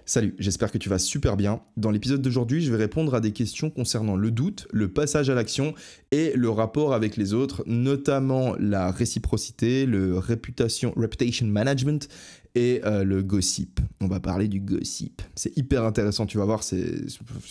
Salut, j'espère que tu vas super bien. Dans l'épisode d'aujourd'hui, je vais répondre à des questions concernant le doute, le passage à l'action et le rapport avec les autres, notamment la réciprocité, le reputation management et le gossip. On va parler du gossip. C'est hyper intéressant, tu vas voir, c'est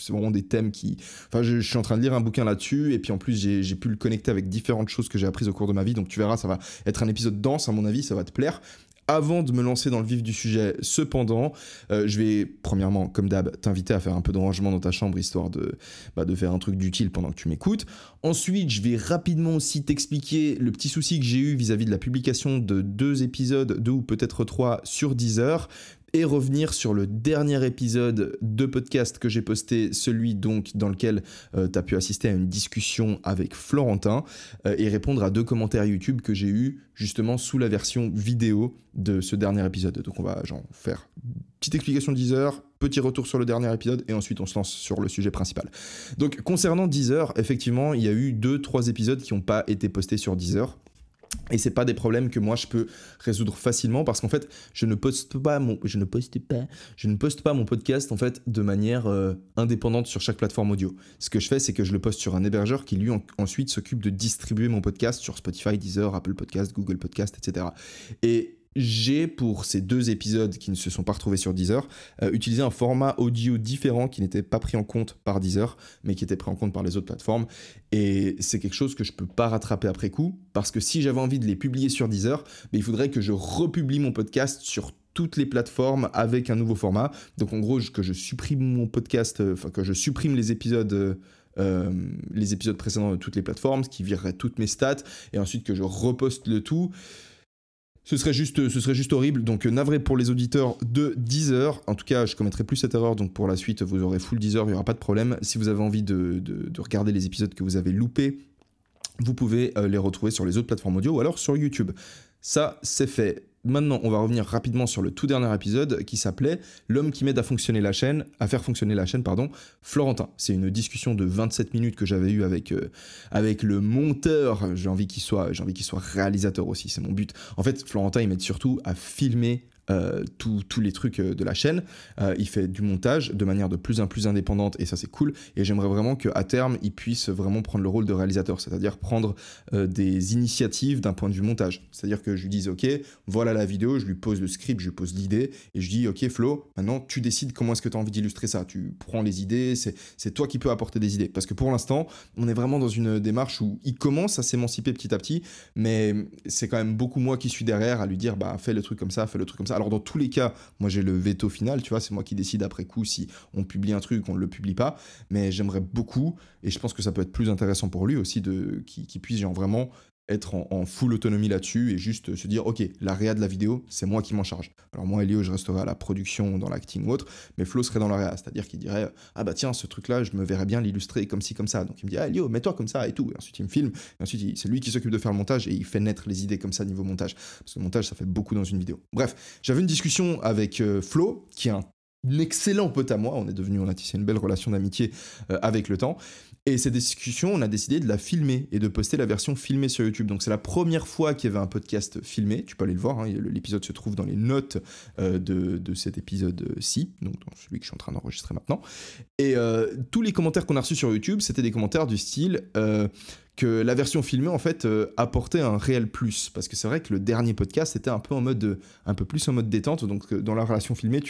vraiment des thèmes qui... Enfin, je suis en train de lire un bouquin là-dessus, et puis en plus, j'ai pu le connecter avec différentes choses que j'ai apprises au cours de ma vie, donc tu verras, ça va être un épisode dense, à mon avis, ça va te plaire. Avant de me lancer dans le vif du sujet, cependant, je vais, premièrement, comme d'hab, t'inviter à faire un peu de rangement dans ta chambre, histoire de faire un truc d'utile pendant que tu m'écoutes. Ensuite, je vais rapidement aussi t'expliquer le petit souci que j'ai eu vis-à-vis de la publication de 2 épisodes, 2 ou peut-être 3 sur Deezer, et revenir sur le dernier épisode de podcast que j'ai posté, celui donc dans lequel tu as pu assister à une discussion avec Florentin, et répondre à 2 commentaires YouTube que j'ai eu justement sous la version vidéo de ce dernier épisode. Donc on va faire une petite explication de Deezer, petit retour sur le dernier épisode, et ensuite on se lance sur le sujet principal. Donc concernant Deezer, effectivement, il y a eu 2-3 épisodes qui n'ont pas été postés sur Deezer. Et c'est pas des problèmes que moi je peux résoudre facilement parce qu'en fait je ne poste pas mon podcast en fait de manière indépendante sur chaque plateforme audio. Ce que je fais, c'est que je le poste sur un hébergeur qui lui ensuite s'occupe de distribuer mon podcast sur Spotify, Deezer, Apple Podcast, Google Podcast, etc. Et j'ai, pour ces 2 épisodes qui ne se sont pas retrouvés sur Deezer, utilisé un format audio différent qui n'était pas pris en compte par Deezer, mais qui était pris en compte par les autres plateformes. Et c'est quelque chose que je ne peux pas rattraper après coup, parce que si j'avais envie de les publier sur Deezer, il faudrait que je republie mon podcast sur toutes les plateformes avec un nouveau format. Donc en gros, que je supprime mon podcast, que je supprime les épisodes précédents de toutes les plateformes, ce qui virerait toutes mes stats, et ensuite que je reposte le tout. Ce serait juste horrible, donc navré pour les auditeurs de Deezer. En tout cas, je commettrai plus cette erreur, donc pour la suite, vous aurez full Deezer, il n'y aura pas de problème. Si vous avez envie de regarder les épisodes que vous avez loupés, vous pouvez les retrouver sur les autres plateformes audio ou alors sur YouTube. Ça, c'est fait. Maintenant, on va revenir rapidement sur le tout dernier épisode qui s'appelait « L'homme qui m'aide à faire fonctionner la chaîne, Florentin ». C'est une discussion de 27 minutes que j'avais eue avec le monteur. J'ai envie qu'il soit réalisateur aussi, c'est mon but. En fait, Florentin, il m'aide surtout à filmer tous les trucs de la chaîne. Il fait du montage de manière de plus en plus indépendante et ça c'est cool, et j'aimerais vraiment qu'à terme il puisse vraiment prendre le rôle de réalisateur, c'est-à-dire prendre des initiatives d'un point de vue montage, c'est-à-dire que je lui dise ok, voilà la vidéo, je lui pose le script, je lui pose l'idée et je dis ok Flo, maintenant tu décides comment est-ce que tu as envie d'illustrer ça, tu prends les idées, c'est toi qui peux apporter des idées, parce que pour l'instant on est vraiment dans une démarche où il commence à s'émanciper petit à petit, mais c'est quand même beaucoup moi qui suis derrière à lui dire bah fais le truc comme ça, fais le truc comme ça. Alors dans tous les cas, moi j'ai le veto final, tu vois, c'est moi qui décide après coup si on publie un truc, on ne le publie pas, mais j'aimerais beaucoup, et je pense que ça peut être plus intéressant pour lui aussi, qu'il puisse vraiment être en full autonomie là-dessus et juste se dire ok, la réa de la vidéo, c'est moi qui m'en charge. Alors moi, Elio, je resterai à la production, dans l'acting ou autre, mais Flo serait dans la réa, c'est-à-dire qu'il dirait ah bah tiens, ce truc-là, je me verrais bien l'illustrer comme ci, comme ça. Donc il me dit ah Elio, mets-toi comme ça et tout. Et ensuite il me filme, et ensuite c'est lui qui s'occupe de faire le montage et il fait naître les idées comme ça niveau montage. Parce que le montage, ça fait beaucoup dans une vidéo. Bref, j'avais une discussion avec Flo, qui est un excellent pote à moi, on a tissé une belle relation d'amitié avec le temps, et cette discussion, on a décidé de la filmer et de poster la version filmée sur YouTube. Donc c'est la première fois qu'il y avait un podcast filmé, tu peux aller le voir, hein, l'épisode se trouve dans les notes de cet épisode-ci, donc dans celui que je suis en train d'enregistrer maintenant, et tous les commentaires qu'on a reçus sur YouTube, c'était des commentaires du style que la version filmée en fait apportait un réel plus, parce que c'est vrai que le dernier podcast était un peu plus en mode détente, donc dans la relation filmée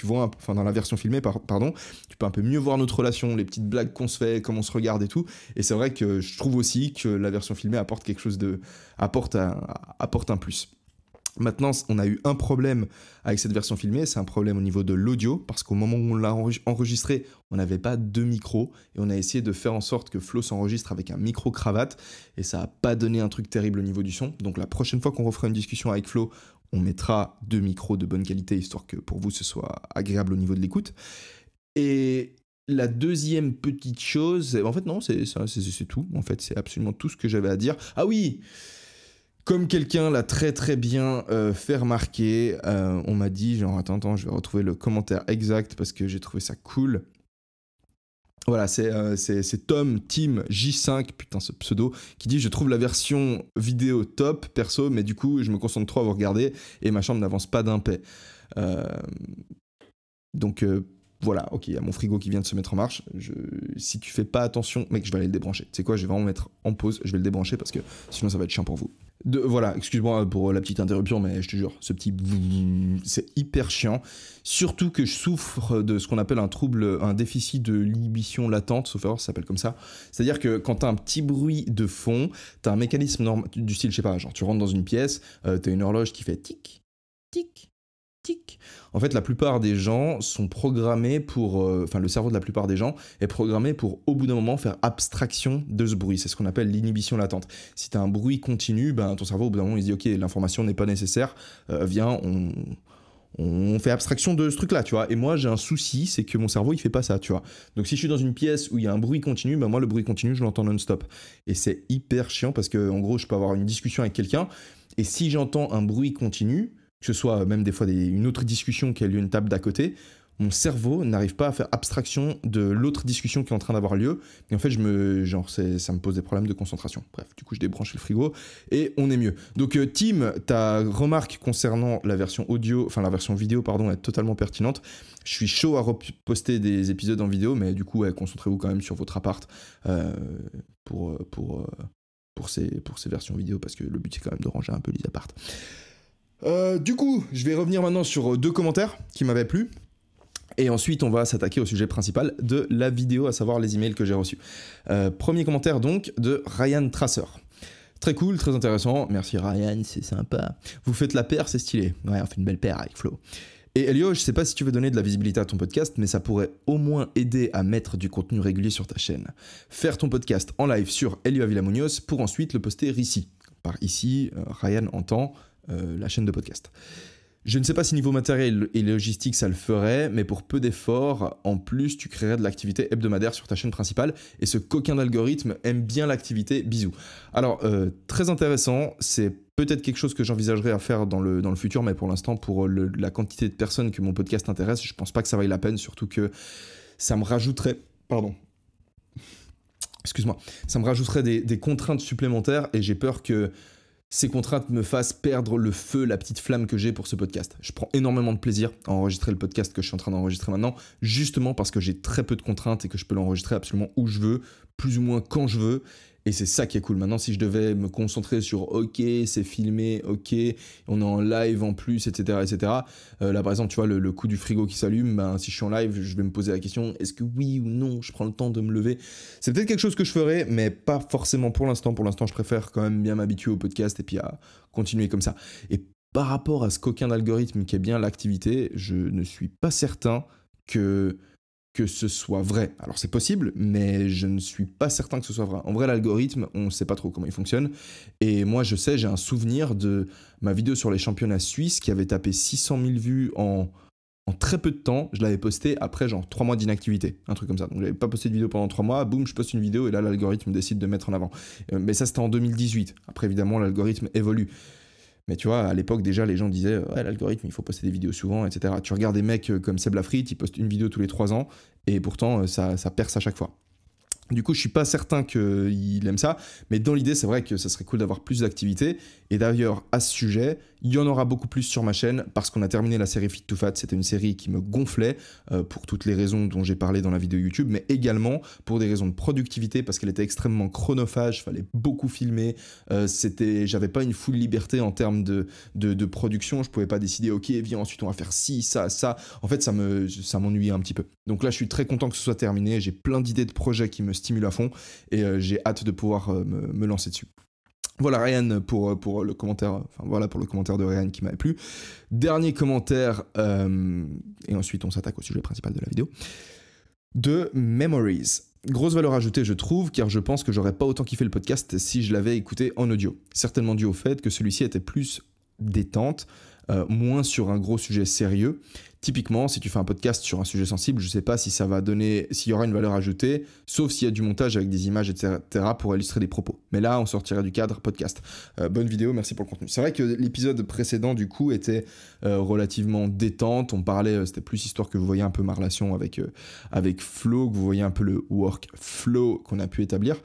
dans la version filmée pardon, tu peux un peu mieux voir notre relation, les petites blagues qu'on se fait, comment on se regarde et tout, et c'est vrai que je trouve aussi que la version filmée apporte quelque chose apporte un plus. Maintenant, on a eu un problème avec cette version filmée, c'est un problème au niveau de l'audio, parce qu'au moment où on l'a enregistré, on n'avait pas 2 micros, et on a essayé de faire en sorte que Flo s'enregistre avec un micro-cravate, et ça n'a pas donné un truc terrible au niveau du son. Donc la prochaine fois qu'on refera une discussion avec Flo, on mettra 2 micros de bonne qualité, histoire que pour vous ce soit agréable au niveau de l'écoute. Et la deuxième petite chose, en fait non, c'est tout, en fait c'est absolument tout ce que j'avais à dire. Ah oui, comme quelqu'un l'a très très bien fait remarquer, on m'a dit, attends, je vais retrouver le commentaire exact parce que j'ai trouvé ça cool. Voilà, c'est Tim J5, putain ce pseudo, qui dit « Je trouve la version vidéo top, perso, mais du coup, je me concentre trop à vous regarder et ma chambre n'avance pas d'un pet. » Donc, voilà, ok, il y a mon frigo qui vient de se mettre en marche. Si tu fais pas attention, mec, je vais aller le débrancher. Tu sais quoi, je vais vraiment mettre en pause, je vais le débrancher parce que sinon ça va être chiant pour vous. Voilà, excuse-moi pour la petite interruption, mais je te jure, ce petit c'est hyper chiant. Surtout que je souffre de ce qu'on appelle un déficit de l'inhibition latente, sauf erreur, ça s'appelle comme ça. C'est-à-dire que quand t'as un petit bruit de fond, t'as un mécanisme du style, je sais pas, genre tu rentres dans une pièce, t'as une horloge qui fait tic, tic, tic. En fait, la plupart des gens sont programmés pour... Enfin, le cerveau de la plupart des gens est programmé pour, au bout d'un moment, faire abstraction de ce bruit. C'est ce qu'on appelle l'inhibition latente. Si tu as un bruit continu, ben, ton cerveau, au bout d'un moment, il se dit « Ok, l'information n'est pas nécessaire. Viens, on fait abstraction de ce truc-là, tu vois. » Et moi, j'ai un souci, c'est que mon cerveau, il fait pas ça, tu vois. Donc, si je suis dans une pièce où il y a un bruit continu, ben moi, le bruit continu, je l'entends non-stop. Et c'est hyper chiant parce que, en gros, je peux avoir une discussion avec quelqu'un et si j'entends un bruit continu, que ce soit même des fois une autre discussion qui a lieu une table d'à côté, mon cerveau n'arrive pas à faire abstraction de l'autre discussion qui est en train d'avoir lieu. Et en fait, ça me pose des problèmes de concentration. Bref, du coup, je débranche le frigo et on est mieux. Donc, Tim, ta remarque concernant la version vidéo, pardon, est totalement pertinente. Je suis chaud à reposter des épisodes en vidéo, mais du coup, ouais, concentrez-vous quand même sur votre appart pour ces versions vidéo, parce que le but, c'est quand même de ranger un peu les apparts. Du coup, je vais revenir maintenant sur 2 commentaires qui m'avaient plu. Et ensuite, on va s'attaquer au sujet principal de la vidéo, à savoir les emails que j'ai reçus. Premier commentaire donc de Ryan Tracer. Très cool, très intéressant. Merci Ryan, c'est sympa. Vous faites la paire, c'est stylé. Ouais, on fait une belle paire avec Flo. Et Elio, je sais pas si tu veux donner de la visibilité à ton podcast, mais ça pourrait au moins aider à mettre du contenu régulier sur ta chaîne. Faire ton podcast en live sur Elio Avila Munoz pour ensuite le poster ici. Par ici, Ryan entend la chaîne de podcast. Je ne sais pas si niveau matériel et logistique ça le ferait, mais pour peu d'efforts, en plus tu créerais de l'activité hebdomadaire sur ta chaîne principale, et ce coquin d'algorithme aime bien l'activité, bisous. Alors, très intéressant, c'est peut-être quelque chose que j'envisagerais à faire dans le futur, mais pour l'instant, pour la quantité de personnes que mon podcast intéresse, je pense pas que ça vaille la peine, surtout que ça me rajouterait... Pardon. Excuse-moi. Ça me rajouterait des contraintes supplémentaires, et j'ai peur que ces contraintes me fassent perdre le feu, la petite flamme que j'ai pour ce podcast. Je prends énormément de plaisir à enregistrer le podcast que je suis en train d'enregistrer maintenant, justement parce que j'ai très peu de contraintes et que je peux l'enregistrer absolument où je veux, plus ou moins quand je veux. Et c'est ça qui est cool. Maintenant, si je devais me concentrer sur OK, c'est filmé, OK, on est en live en plus, etc. etc. Là, par exemple, tu vois, le coup du frigo qui s'allume, ben, si je suis en live, je vais me poser la question, est-ce que oui ou non, je prends le temps de me lever? C'est peut-être quelque chose que je ferai, mais pas forcément pour l'instant. Pour l'instant, je préfère quand même bien m'habituer au podcast et puis à continuer comme ça. Et par rapport à ce coquin d'algorithme qui est bien l'activité, je ne suis pas certain que ce soit vrai. Alors c'est possible, mais je ne suis pas certain que ce soit vrai. En vrai, l'algorithme, on ne sait pas trop comment il fonctionne. Et moi, je sais, j'ai un souvenir de ma vidéo sur les championnats suisses qui avait tapé 600 000 vues en très peu de temps. Je l'avais postée après genre 3 mois d'inactivité, un truc comme ça. Donc j'avais pas posté de vidéo pendant 3 mois, boum, je poste une vidéo et là, l'algorithme décide de mettre en avant. Mais ça, c'était en 2018. Après, évidemment, l'algorithme évolue. Mais tu vois, à l'époque, déjà, les gens disaient « Ouais, l'algorithme, il faut poster des vidéos souvent, etc. » Tu regardes des mecs comme Seb Lafrite, il poste une vidéo tous les 3 ans, et pourtant, ça perce à chaque fois. Du coup, je suis pas certain qu'il aime ça, mais dans l'idée, c'est vrai que ça serait cool d'avoir plus d'activités. Et d'ailleurs, à ce sujet, il y en aura beaucoup plus sur ma chaîne parce qu'on a terminé la série Fit to Fat. C'était une série qui me gonflait pour toutes les raisons dont j'ai parlé dans la vidéo YouTube, mais également pour des raisons de productivité parce qu'elle était extrêmement chronophage, fallait beaucoup filmer. J'avais pas une full liberté en termes de production. Je pouvais pas décider, ok, viens, ensuite on va faire ci, ça, ça. En fait, ça m'ennuyait un petit peu. Donc là, je suis très content que ce soit terminé. J'ai plein d'idées de projets qui me stimulent à fond et j'ai hâte de pouvoir me lancer dessus. Voilà Ryan pour le commentaire, enfin voilà pour le commentaire de Ryan qui m'avait plu. Dernier commentaire, et ensuite on s'attaque au sujet principal de la vidéo, de Memories. Grosse valeur ajoutée je trouve, car je pense que j'aurais pas autant kiffé le podcast si je l'avais écouté en audio. Certainement dû au fait que celui-ci était plus détente, moins sur un gros sujet sérieux. Typiquement, si tu fais un podcast sur un sujet sensible, je sais pas si ça va donner, s'il y aura une valeur ajoutée, sauf s'il y a du montage avec des images, etc. pour illustrer des propos. Mais là, on sortirait du cadre podcast. Bonne vidéo, merci pour le contenu. C'est vrai que l'épisode précédent, du coup, était relativement détente. On parlait, c'était plus histoire que vous voyez un peu ma relation avec Flo, que vous voyez un peu le workflow qu'on a pu établir.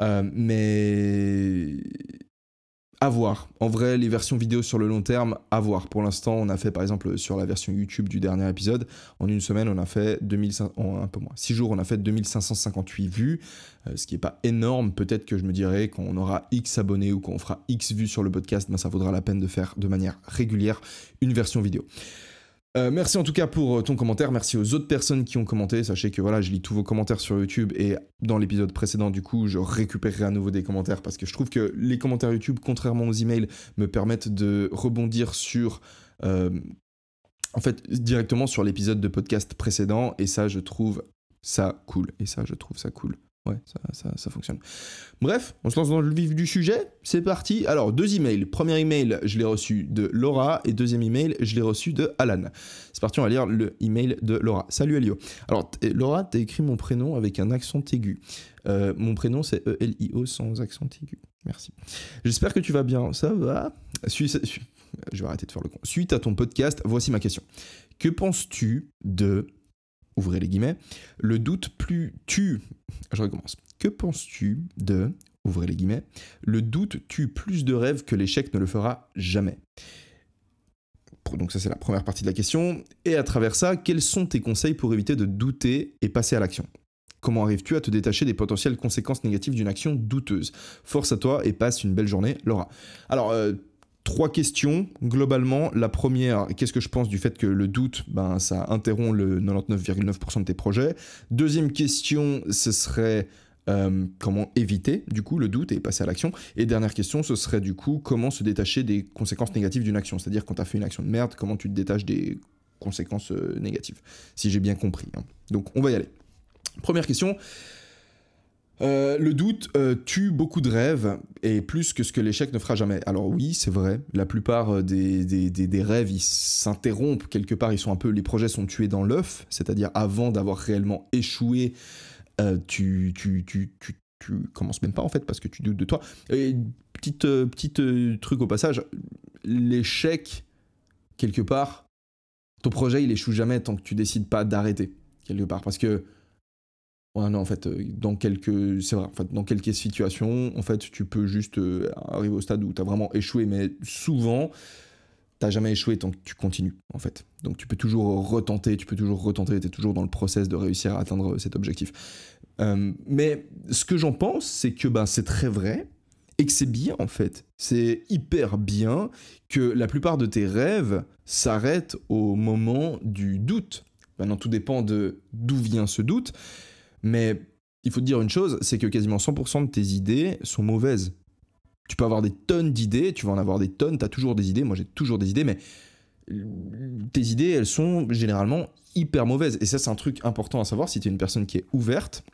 Mais À voir. En vrai, les versions vidéo sur le long terme, à voir. Pour l'instant, on a fait, par exemple, sur la version YouTube du dernier épisode, en une semaine, on a fait 2500, un peu moins, 6 jours, on a fait 2558 vues, ce qui n'est pas énorme. Peut-être que je me dirais, quand on aura X abonnés ou quand on fera X vues sur le podcast, ben, ça vaudra la peine de faire de manière régulière une version vidéo. Merci en tout cas pour ton commentaire, merci aux autres personnes qui ont commenté, sachez que voilà, je lis tous vos commentaires sur YouTube et dans l'épisode précédent du coup je récupérerai à nouveau des commentaires parce que je trouve que les commentaires YouTube, contrairement aux emails, me permettent de rebondir sur en fait directement sur l'épisode de podcast précédent et ça je trouve ça cool, ouais, ça fonctionne. Bref, on se lance dans le vif du sujet, c'est parti. Alors, 2 emails. Premier email, je l'ai reçu de Laura, et deuxième email, je l'ai reçu de Alan. C'est parti, on va lire le email de Laura. Salut Elio. Alors, Laura, t'as écrit mon prénom avec un accent aigu. Mon prénom, c'est E-L-I-O sans accent aigu. Merci. J'espère que tu vas bien. Ça va ? Je vais arrêter de faire le con. Suite à ton podcast, voici ma question. Que penses-tu de... ouvrez les guillemets, le doute plus tue... Je recommence. Que penses-tu de... ouvrez les guillemets, le doute tue plus de rêves que l'échec ne le fera jamais. Donc ça c'est la première partie de la question. Et à travers ça, quels sont tes conseils pour éviter de douter et passer à l'action ? Comment arrives-tu à te détacher des potentielles conséquences négatives d'une action douteuse ? Force à toi et passe une belle journée, Laura. Alors... 3 questions, globalement. La première, qu'est-ce que je pense du fait que le doute, ben, ça interrompt le 99,9% de tes projets. Deuxième question, ce serait comment éviter du coup le doute et passer à l'action. Et dernière question, ce serait du coup comment se détacher des conséquences négatives d'une action. C'est-à-dire quand tu as fait une action de merde, comment tu te détaches des conséquences négatives. Si j'ai bien compris. Hein. Donc on va y aller. Première question. Le doute tue beaucoup de rêves et plus que ce que l'échec ne fera jamais. Alors oui, c'est vrai, la plupart des rêves, ils s'interrompent quelque part, les projets sont tués dans l'œuf, c'est-à-dire avant d'avoir réellement échoué, tu commences même pas en fait parce que tu doutes de toi. Et petite truc au passage, l'échec, quelque part, ton projet il échoue jamais tant que tu décides pas d'arrêter, quelque part, parce que ouais, non, en fait, dans quelques situations, en fait, tu peux juste arriver au stade où tu as vraiment échoué, mais souvent, tu n'as jamais échoué tant que tu continues, en fait. Donc, tu peux toujours retenter, tu es toujours dans le process de réussir à atteindre cet objectif. Mais ce que j'en pense, c'est que c'est très vrai et que c'est bien, en fait. C'est hyper bien que la plupart de tes rêves s'arrêtent au moment du doute. Maintenant, tout dépend de d'où vient ce doute. Mais il faut te dire une chose, c'est que quasiment 100% de tes idées sont mauvaises. Tu peux avoir des tonnes d'idées, tu vas en avoir des tonnes, tu as toujours des idées, moi j'ai toujours des idées, mais tes idées, elles sont généralement hyper mauvaises. Et ça, c'est un truc important à savoir si tu es une personne qui est ouverte.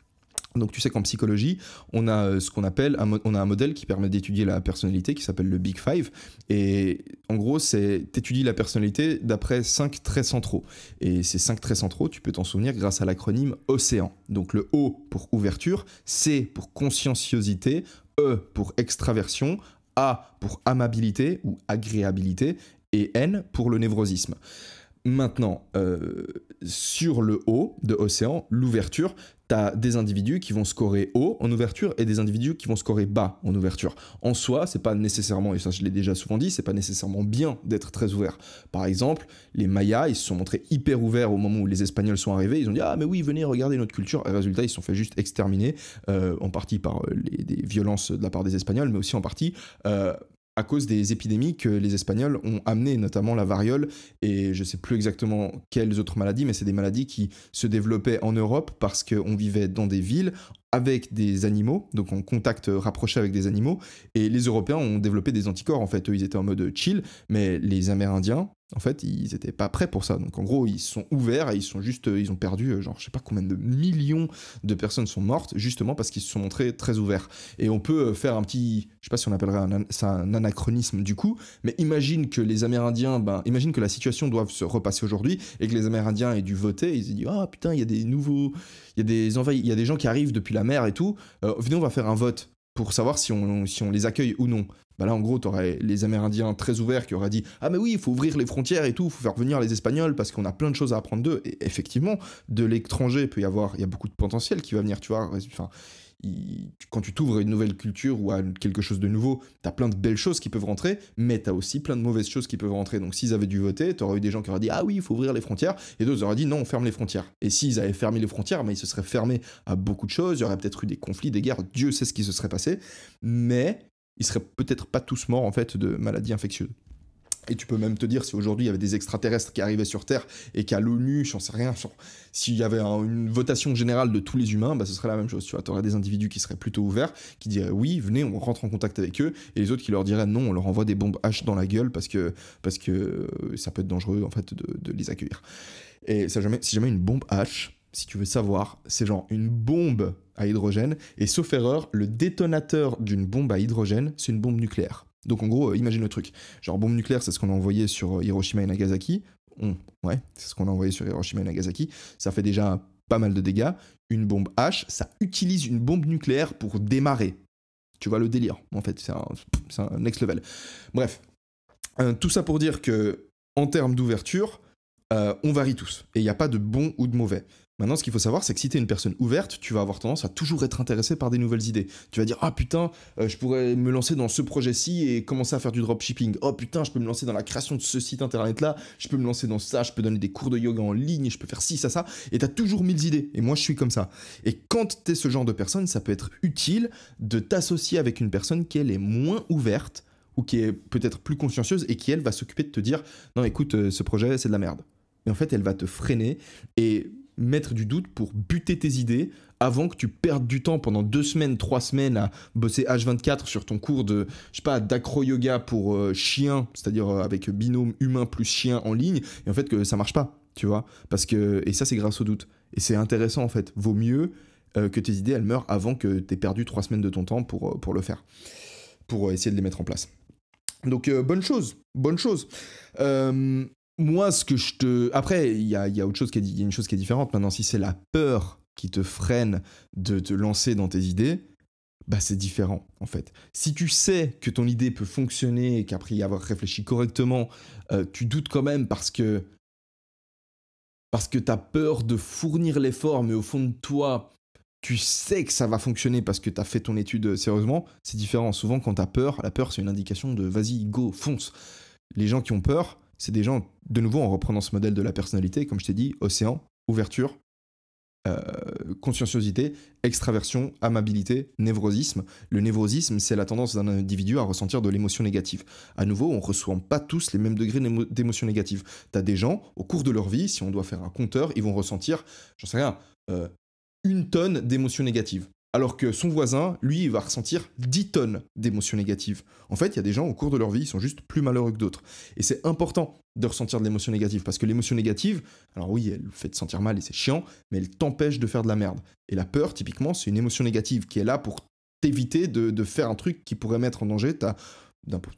Donc tu sais qu'en psychologie, on a ce qu'on appelle, on a un modèle qui permet d'étudier la personnalité qui s'appelle le Big Five. Et en gros, t'étudies la personnalité d'après 5 traits centraux. Et ces 5 traits centraux, tu peux t'en souvenir grâce à l'acronyme OCEAN. Donc le O pour ouverture, C pour conscienciosité, E pour extraversion, A pour amabilité ou agréabilité et N pour le névrosisme. Maintenant, sur le O de Océan, l'ouverture, tu as des individus qui vont scorer haut en ouverture et des individus qui vont scorer bas en ouverture. En soi, c'est pas nécessairement, et ça je l'ai déjà souvent dit, c'est pas nécessairement bien d'être très ouvert. Par exemple, les Mayas, ils se sont montrés hyper ouverts au moment où les Espagnols sont arrivés. Ils ont dit « Ah mais oui, venez regarder notre culture ». Et résultat, ils se sont fait juste exterminer, en partie par des violences de la part des Espagnols, mais aussi en partie... à cause des épidémies que les Espagnols ont amenées, notamment la variole, et je ne sais plus exactement quelles autres maladies, mais c'est des maladies qui se développaient en Europe parce qu'on vivait dans des villes avec des animaux, donc en contact rapproché avec des animaux, et les Européens ont développé des anticorps, en fait, eux ils étaient en mode chill, mais les Amérindiens, en fait, ils n'étaient pas prêts pour ça, donc en gros, ils sont ouverts et ils ont perdu, genre, je sais pas combien de millions de personnes sont mortes, justement parce qu'ils se sont montrés très ouverts. Et on peut faire un petit, je sais pas si on appellerait ça un anachronisme du coup, mais imagine que les Amérindiens, imagine que la situation doive se repasser aujourd'hui, et que les Amérindiens aient dû voter, ils se disent, ah putain, il y a des nouveaux, il y a des gens qui arrivent depuis la mer et tout, venez on va faire un vote pour savoir si on les accueille ou non. Là en gros t'aurais les Amérindiens très ouverts qui auraient dit ah mais oui il faut ouvrir les frontières et tout, il faut faire venir les Espagnols parce qu'on a plein de choses à apprendre d'eux. Et effectivement de l'étranger il y a beaucoup de potentiel qui va venir, tu vois, enfin quand tu t'ouvres à une nouvelle culture ou à quelque chose de nouveau, t'as plein de belles choses qui peuvent rentrer, mais t'as aussi plein de mauvaises choses qui peuvent rentrer. Donc s'ils avaient dû voter, t'aurais eu des gens qui auraient dit ah oui, il faut ouvrir les frontières, et d'autres auraient dit non, on ferme les frontières. Et s'ils avaient fermé les frontières, ils se seraient fermés à beaucoup de choses, il y aurait peut-être eu des conflits, des guerres, Dieu sait ce qui se serait passé, mais ils seraient peut-être pas tous morts en fait de maladies infectieuses. Et tu peux même te dire si aujourd'hui il y avait des extraterrestres qui arrivaient sur Terre et qu'à l'ONU, j'en sais rien, s'il y avait une votation générale de tous les humains, ce serait la même chose. Tu vois, t'aurais des individus qui seraient plutôt ouverts, qui diraient oui, venez, on rentre en contact avec eux, et les autres qui leur diraient non, on leur envoie des bombes H dans la gueule parce que ça peut être dangereux en fait de les accueillir. Et si jamais une bombe H, si tu veux savoir, c'est genre une bombe à hydrogène, et sauf erreur, le détonateur d'une bombe à hydrogène, c'est une bombe nucléaire. Donc en gros, imagine le truc. Genre bombe nucléaire, c'est ce qu'on a envoyé sur Hiroshima et Nagasaki. Ouais, c'est ce qu'on a envoyé sur Hiroshima et Nagasaki. Ça fait déjà pas mal de dégâts. Une bombe H, ça utilise une bombe nucléaire pour démarrer. Tu vois le délire, en fait, c'est un next level. Bref, tout ça pour dire que en termes d'ouverture, on varie tous. Et il n'y a pas de bon ou de mauvais. Maintenant, ce qu'il faut savoir, c'est que si tu es une personne ouverte, tu vas avoir tendance à toujours être intéressé par des nouvelles idées. Tu vas dire, ah putain, je pourrais me lancer dans ce projet-ci et commencer à faire du dropshipping. Oh putain, je peux me lancer dans la création de ce site internet-là, je peux me lancer dans ça, je peux donner des cours de yoga en ligne, je peux faire ci, ça. Et tu as toujours 1000 idées. Et moi, je suis comme ça. Et quand tu es ce genre de personne, ça peut être utile de t'associer avec une personne qui, elle, est moins ouverte ou qui est peut-être plus consciencieuse et qui, elle, va s'occuper de te dire, non, écoute, ce projet, c'est de la merde. Mais en fait, elle va te freiner et mettre du doute pour buter tes idées avant que tu perdes du temps pendant 2 semaines, 3 semaines à bosser H24 sur ton cours de, je sais pas, d'acro-yoga pour chiens, c'est-à-dire avec binôme humain plus chien en ligne, et en fait que ça marche pas, tu vois, parce que, et ça c'est grâce au doute, et c'est intéressant en fait, vaut mieux que tes idées elles meurent avant que t'aies perdu 3 semaines de ton temps pour le faire, pour essayer de les mettre en place. Donc bonne chose. Moi, ce que je te... Après, il y a autre chose il y a une chose qui est différente. Maintenant, si c'est la peur qui te freine de te lancer dans tes idées, c'est différent, en fait. Si tu sais que ton idée peut fonctionner et qu'après y avoir réfléchi correctement, tu doutes quand même parce que t'as peur de fournir l'effort, mais au fond de toi, tu sais que ça va fonctionner parce que t'as fait ton étude sérieusement, c'est différent. Souvent, quand t'as peur, la peur, c'est une indication de vas-y, go, fonce. Les gens qui ont peur, c'est des gens, de nouveau, en reprenant ce modèle de la personnalité, comme je t'ai dit, océan, ouverture, conscienciosité, extraversion, amabilité, névrosisme. Le névrosisme, c'est la tendance d'un individu à ressentir de l'émotion négative. À nouveau, on ne ressent pas tous les mêmes degrés d'émotion négative. Tu as des gens, au cours de leur vie, si on doit faire un compteur, ils vont ressentir, j'en sais rien, 1 tonne d'émotions négatives. Alors que son voisin, lui, il va ressentir 10 tonnes d'émotions négatives. En fait, il y a des gens, au cours de leur vie, ils sont juste plus malheureux que d'autres. Et c'est important de ressentir de l'émotion négative, parce que l'émotion négative, alors oui, elle fait te sentir mal et c'est chiant, mais elle t'empêche de faire de la merde. Et la peur, typiquement, c'est une émotion négative qui est là pour t'éviter de faire un truc qui pourrait mettre en danger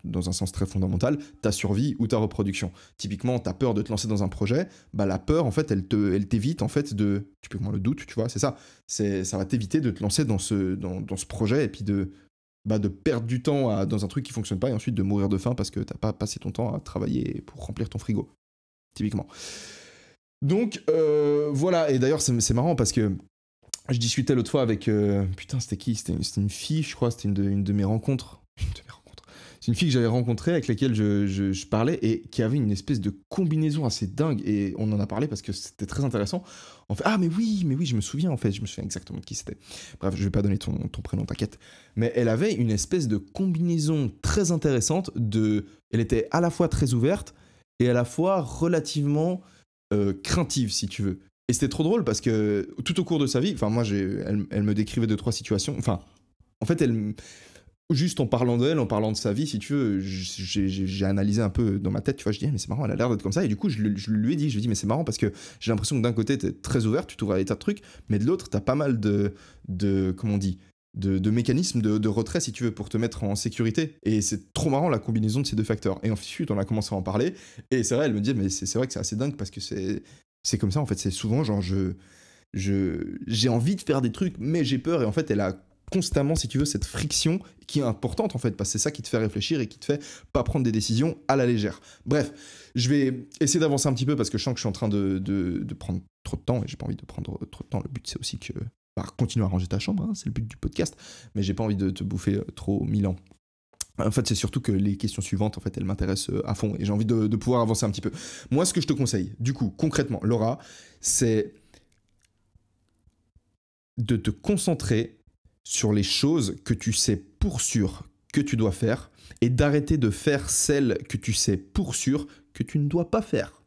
dans un sens très fondamental, ta survie ou ta reproduction. Typiquement, t'as peur de te lancer dans un projet, la peur, en fait, elle t'évite, en fait, typiquement le doute, tu vois, c'est ça. Ça va t'éviter de te lancer dans ce projet et puis de perdre du temps dans un truc qui fonctionne pas et ensuite de mourir de faim parce que t'as pas passé ton temps à travailler pour remplir ton frigo, typiquement. Donc, voilà, et d'ailleurs, c'est marrant parce que je discutais l'autre fois avec... putain, c'était qui ? C'était une fille, je crois, c'était une de mes rencontres. C'est une fille que j'avais rencontrée, avec laquelle je parlais, et qui avait une espèce de combinaison assez dingue, et on en a parlé parce que c'était très intéressant. En fait, mais oui, je me souviens, en fait, je me souviens exactement de qui c'était. Bref, je vais pas donner ton prénom, t'inquiète. Mais elle avait une espèce de combinaison très intéressante elle était à la fois très ouverte, et à la fois relativement craintive, si tu veux. Et c'était trop drôle parce que tout au cours de sa vie, enfin moi, elle me décrivait 2-3 situations, enfin, en fait, juste en parlant d'elle, en parlant de sa vie, si tu veux, j'ai analysé un peu dans ma tête, tu vois, je dis, mais c'est marrant, elle a l'air d'être comme ça, et du coup, je lui ai dit, mais c'est marrant parce que j'ai l'impression que d'un côté, t'es très ouvert, tu t'ouvres à des tas de trucs, mais de l'autre, t'as pas mal comment on dit, de mécanismes de retrait, si tu veux, pour te mettre en sécurité. Et c'est trop marrant, la combinaison de ces 2 facteurs. Et ensuite, on a commencé à en parler, et c'est vrai, elle me dit, mais c'est vrai que c'est assez dingue parce que c'est comme ça, en fait, c'est souvent, genre, j'ai envie de faire des trucs, mais j'ai peur, et en fait, elle a constamment, si tu veux, cette friction qui est importante en fait, parce que c'est ça qui te fait réfléchir et qui te fait pas prendre des décisions à la légère. Bref, je vais essayer d'avancer un petit peu parce que je sens que je suis en train de prendre trop de temps et j'ai pas envie de prendre trop de temps. Le but c'est aussi que bah, continue à ranger ta chambre, hein, c'est le but du podcast, mais j'ai pas envie de te bouffer trop 1000 ans. En fait, c'est surtout que les questions suivantes, en fait, elles m'intéressent à fond et j'ai envie de pouvoir avancer un petit peu. Moi, ce que je te conseille, du coup, concrètement, Laura, c'est de te concentrer sur les choses que tu sais pour sûr que tu dois faire et d'arrêter de faire celles que tu sais pour sûr que tu ne dois pas faire.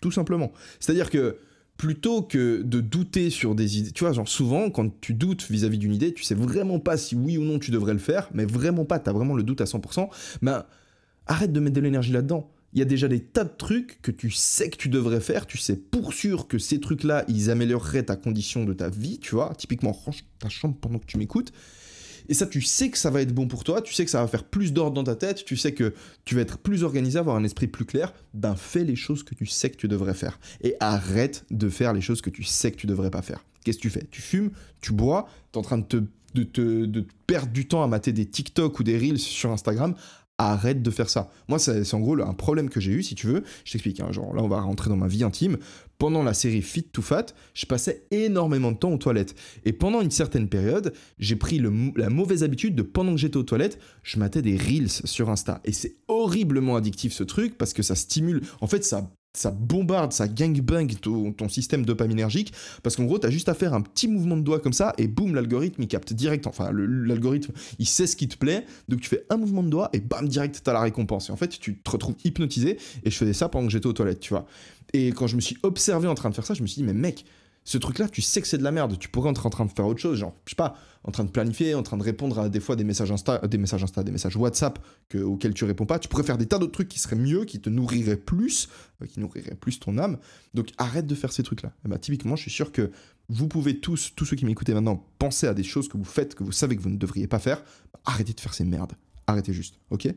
Tout simplement. C'est-à-dire que plutôt que de douter sur des idées, tu vois, genre souvent quand tu doutes vis-à-vis d'une idée, tu sais vraiment pas si oui ou non tu devrais le faire, mais vraiment pas, t'as vraiment le doute à 100%, ben arrête de mettre de l'énergie là-dedans. Il y a déjà des tas de trucs que tu sais que tu devrais faire, tu sais pour sûr que ces trucs-là, ils amélioreraient ta condition de ta vie, tu vois, typiquement range ta chambre pendant que tu m'écoutes, et ça, tu sais que ça va être bon pour toi, tu sais que ça va faire plus d'ordre dans ta tête, tu sais que tu vas être plus organisé, avoir un esprit plus clair, ben fais les choses que tu sais que tu devrais faire. Et arrête de faire les choses que tu sais que tu devrais pas faire. Qu'est-ce que tu fais? Tu fumes, tu bois, t'es en train de te perdre du temps à mater des TikTok ou des Reels sur Instagram. Arrête de faire ça. Moi, c'est en gros un problème que j'ai eu, si tu veux. Je t'explique, hein, genre là, on va rentrer dans ma vie intime. Pendant la série Fit to Fat, je passais énormément de temps aux toilettes. Et pendant une certaine période, j'ai pris la mauvaise habitude de, pendant que j'étais aux toilettes, je matais des Reels sur Insta. Et c'est horriblement addictif ce truc, parce que ça stimule... En fait, ça bombarde, ça gangbang ton système dopaminergique, parce qu'en gros, t'as juste à faire un petit mouvement de doigt comme ça, et boum, l'algorithme, il capte direct, enfin, l'algorithme, il sait ce qui te plaît, donc tu fais un mouvement de doigt, et bam, direct, t'as la récompense. Et en fait, tu te retrouves hypnotisé, et je faisais ça pendant que j'étais aux toilettes, tu vois. Et quand je me suis observé en train de faire ça, je me suis dit, mais mec, ce truc-là, tu sais que c'est de la merde, tu pourrais être en train de faire autre chose, genre, je sais pas, en train de planifier, en train de répondre à des fois des messages des messages WhatsApp auxquels tu réponds pas, tu pourrais faire des tas d'autres trucs qui seraient mieux, qui te nourriraient plus, qui nourriraient plus ton âme, donc arrête de faire ces trucs-là. Et bah, typiquement, je suis sûr que vous pouvez tous ceux qui m'écoutez maintenant, penser à des choses que vous faites, que vous savez que vous ne devriez pas faire, arrêtez de faire ces merdes, arrêtez juste, ok?